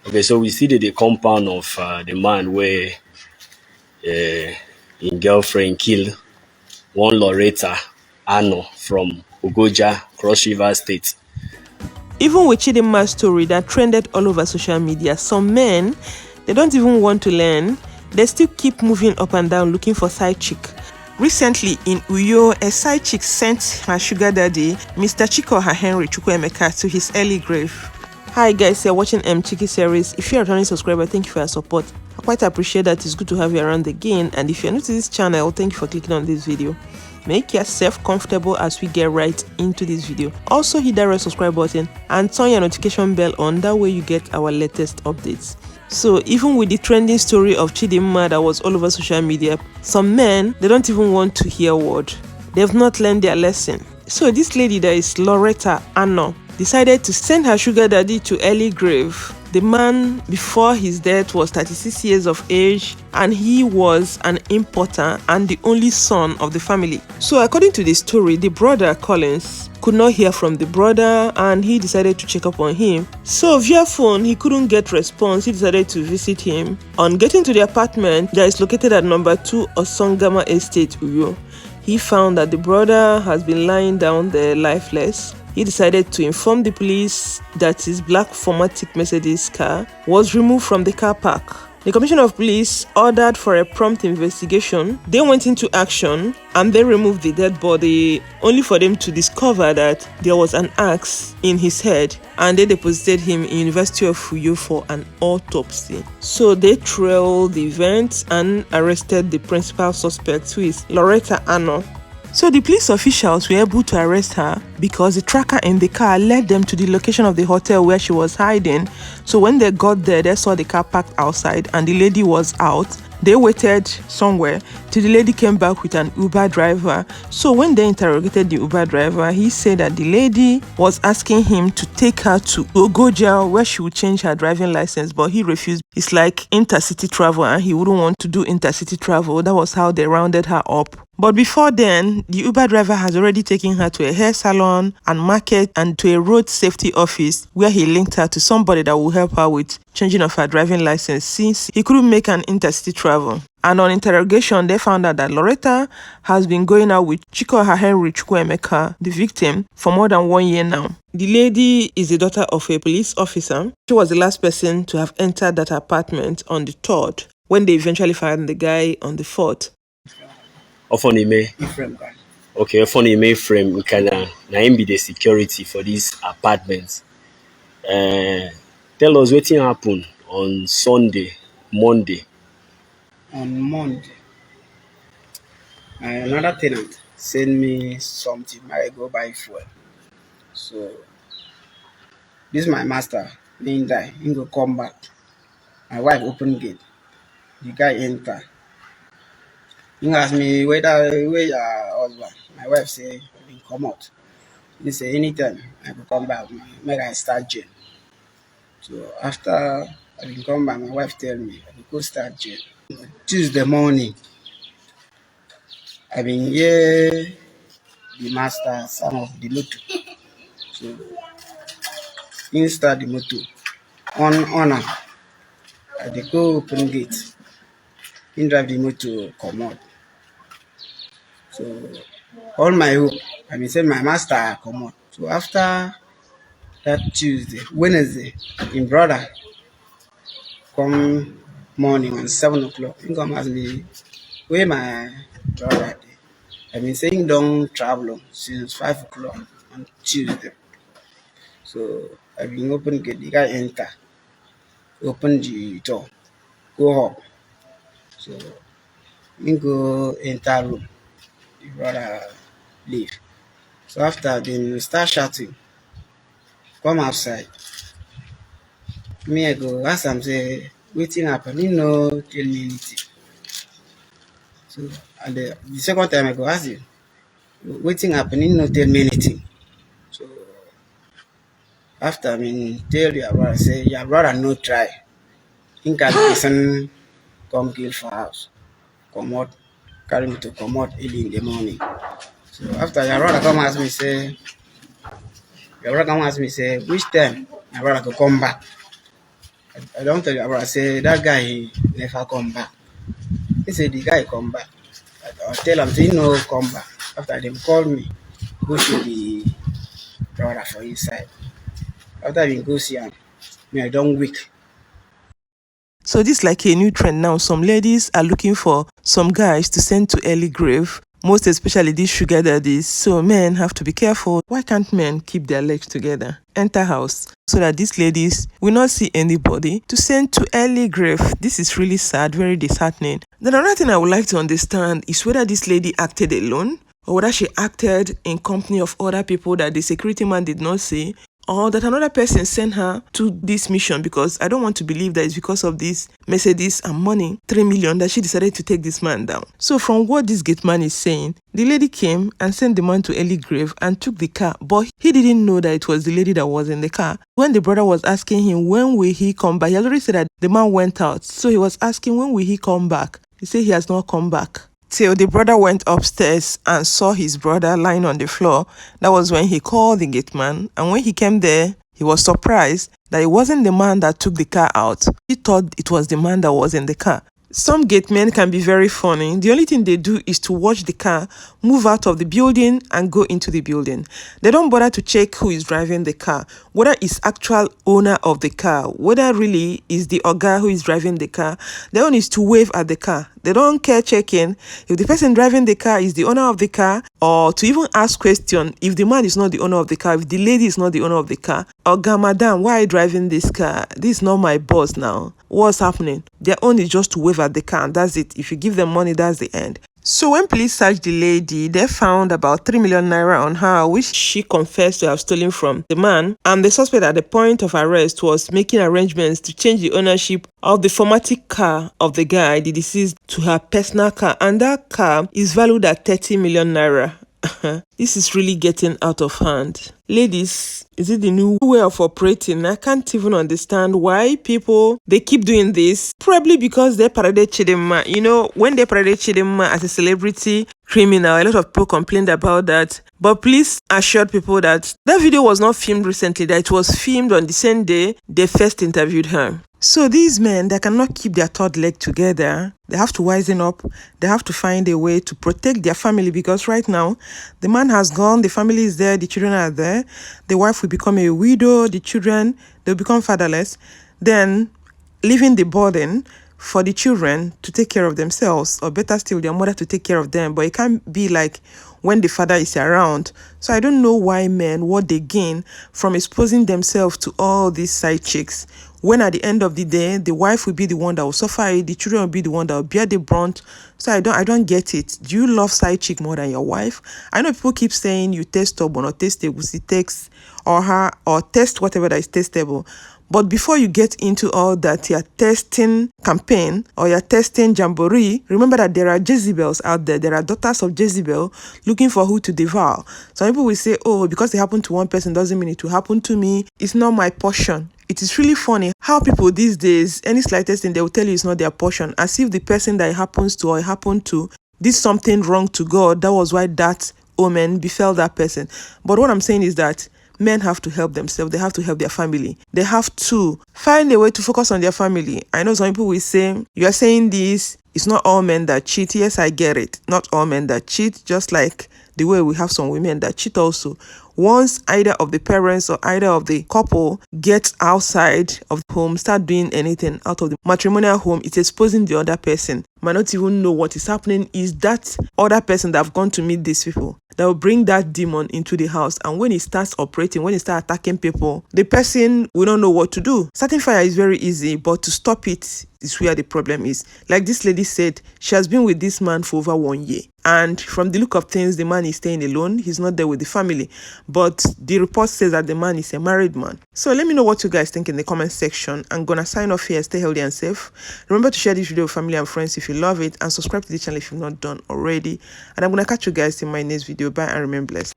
Okay, so we see the compound of the man where him girlfriend kill one Loretta Ano from Ugoja, Cross River State. Even with Chidinma's story that trended all over social media, some men, they don't even want to learn. They still keep moving up and down looking for side chick. Recently in Uyo, a side chick sent her sugar daddy, Mr. Chikoha Henry Chukwuemeka, to his early grave. Hi guys, you're watching Chiki series. If you're a returning subscriber, thank you for your support. I quite appreciate that. It's good to have you around again. And if you're new to this channel, thank you for clicking on this video. Make yourself comfortable as we get right into this video. Also hit that red subscribe button and turn your notification bell on. That way you get our latest updates. So even with the trending story of Chidinma that was all over social media, some men, they don't even want to hear a word. They've not learned their lesson. So this lady that is Loretta Ano decided to send her sugar daddy to early grave. The man before his death was 36 years of age and he was an importer and the only son of the family. So according to the story, the brother Collins could not hear from the brother and he decided to check up on him. So via phone, he couldn't get response. He decided to visit him. On getting to the apartment that is located at number 2 Osongama Estate, Uyo, he found that the brother has been lying down there lifeless. He decided to inform the police that his black Formatic Mercedes car was removed from the car park. The Commissioner of Police ordered for a prompt investigation. They went into action and they removed the dead body, only for them to discover that there was an axe in his head, and they deposited him in University of Uyo for an autopsy. So they trailed the event and arrested the principal suspect, who is Loretta Ano. So the police officials were able to arrest her because the tracker in the car led them to the location of the hotel where she was hiding. So when they got there, they saw the car parked outside and the lady was out. They waited somewhere till the lady came back with an Uber driver. So when they interrogated the Uber driver, he said that the lady was asking him to take her to Ogoja where she would change her driving license, but he refused. It's like intercity travel and he wouldn't want to do intercity travel. That was how they rounded her up. But before then, the Uber driver has already taken her to a hair salon and market and to a road safety office where he linked her to somebody that will help her with changing of her driving license since he couldn't make an intercity travel. And on interrogation, they found out that Loretta has been going out with Chikoha Henry Chukwuemeka, the victim, for more than 1 year now. The lady is the daughter of a police officer. She was the last person to have entered that apartment on the 3rd when they eventually found the guy on the 4th. Ofonime. Ephraim. Okay, Ofonime frame Nkana. Na him be the security for this apartment. Tell us what happened on Sunday, Monday. On Monday, another tenant sent me something. I go buy fuel. So this my master, he die. He go come back. My wife open gate. The guy enter. He ask me where your husband. My wife say he come out. He say anytime I go come back, make I start jail. So after I been come back, my wife tell me I go start jail. Tuesday morning, I been hear the master some of the motor. So he start the motor. On am. I dey go open gate. He drive the motor come out. So all my hope, I been say my master come out. So after that Tuesday, Wednesday, him brother come morning on 7 o'clock. He come ask me where my brother dey. I been saying don't travel since 5 o'clock on Tuesday. So I been open gate, the guy enter, open the door, go up. So he go enter room, the brother leave. So after then we start shouting, come outside. Me I go ask am say wetin happen, he no tell me anything. So and the second time I go ask him, wetin happen, he no tell me anything. So after me tell your brother say your brother no try. He carry person come kill for house. Comot, carry me to comot early in the morning. So after your brother come ask me say which time my brother go come back. I don't tell you about. I say that guy he never come back. He said the guy come back. I tell him say he no come back. After them call me, go see the brother for his side. After we go see him, me I don't weak. So this is like a new trend now. Some ladies are looking for some guys to send to early grave, most especially these sugar daddies. So men have to be careful. Why can't men keep their legs together? Enter house so that these ladies will not see anybody to send to early grave. This is really sad, very disheartening. Then another thing I would like to understand is whether this lady acted alone or whether she acted in company of other people that the security man did not see, or that another person sent her to this mission, because I don't want to believe that it's because of this Mercedes and money, 3 million, that she decided to take this man down. So from what this gate man is saying, the lady came and sent the man to early grave and took the car, but he didn't know that it was the lady that was in the car. When the brother was asking him when will he come back, he already said that the man went out. So he was asking when will he come back. He said he has not come back. Till the brother went upstairs and saw his brother lying on the floor. That was when he called the gate man. And when he came there, he was surprised that it wasn't the man that took the car out. He thought it was the man that was in the car. Some gate men can be very funny. The only thing they do is to watch the car move out of the building and go into the building. They don't bother to check who is driving the car, whether it's actual owner of the car, whether really is the oga who is driving the car. Their own is to wave at the car. They don't care checking if the person driving the car is the owner of the car, or to even ask question if the man is not the owner of the car, if the lady is not the owner of the car. Oga, madam, why are you driving this car? This is not my boss now. What's happening? Their own is just to wave at the car, and that's it. If you give them money, that's the end. So when police searched the lady, they found about 3 million naira on her, which she confessed to have stolen from the man. And the suspect at the point of arrest was making arrangements to change the ownership of the formatic car of the guy, the deceased, to her personal car. And that car is valued at 30 million naira. This is really getting out of hand. Ladies, is it the new way of operating? I can't even understand why people, they keep doing this. Probably because they paraded Chidinma. You know, when they paraded Chidinma as a celebrity criminal, a lot of people complained about that. But please assure people that that video was not filmed recently, that it was filmed on the same day they first interviewed her. So these men, they cannot keep their third leg together. They have to wisen up. They have to find a way to protect their family, because right now, the man has gone, the family is there, the children are there. The wife will become a widow, the children, they'll become fatherless. Then, leaving the burden for the children to take care of themselves, or better still, their mother to take care of them. But it can't be like when the father is around. So I don't know why men, what they gain from exposing themselves to all these side chicks, when at the end of the day, the wife will be the one that will suffer it, the children will be the one that will bear the brunt. So I don't get it. Do you love side chick more than your wife? I know people keep saying you taste stubborn or taste egusi, text or her, or test whatever that is testable. But before you get into all that, your testing campaign or your testing jamboree, remember that there are Jezebels out there. There are daughters of Jezebel looking for who to devour. Some people will say, oh, because it happened to one person doesn't mean it will happen to me. It's not my portion. It is really funny how people these days, any slightest thing, they will tell you it's not their portion, as if the person that it happens to or it happened to did something wrong to God. That was why that omen befell that person. But what I'm saying is that men have to help themselves. They have to help their family. They have to find a way to focus on their family. I know some people will say, you are saying this, it's not all men that cheat. Yes, I get it. Not all men that cheat, just like the way we have some women that cheat also. Once either of the parents or either of the couple gets outside of the home, start doing anything out of the matrimonial home, it's exposing the other person. Might not even know what is happening. Is that other person that have gone to meet these people that will bring that demon into the house. And when it starts operating, when it starts attacking people, the person will not know what to do. Starting fire is very easy, but to stop it is where the problem is. Like this lady said, she has been with this man for over 1 year. And from the look of things, the man is staying alone. He's not there with the family. But the report says that the man is a married man. So let me know what you guys think in the comment section. I'm gonna sign off here. Stay healthy and safe. Remember to share this video with family and friends if you love it. And subscribe to the channel if you've not done already. And I'm gonna catch you guys in my next video. Bye and remain blessed.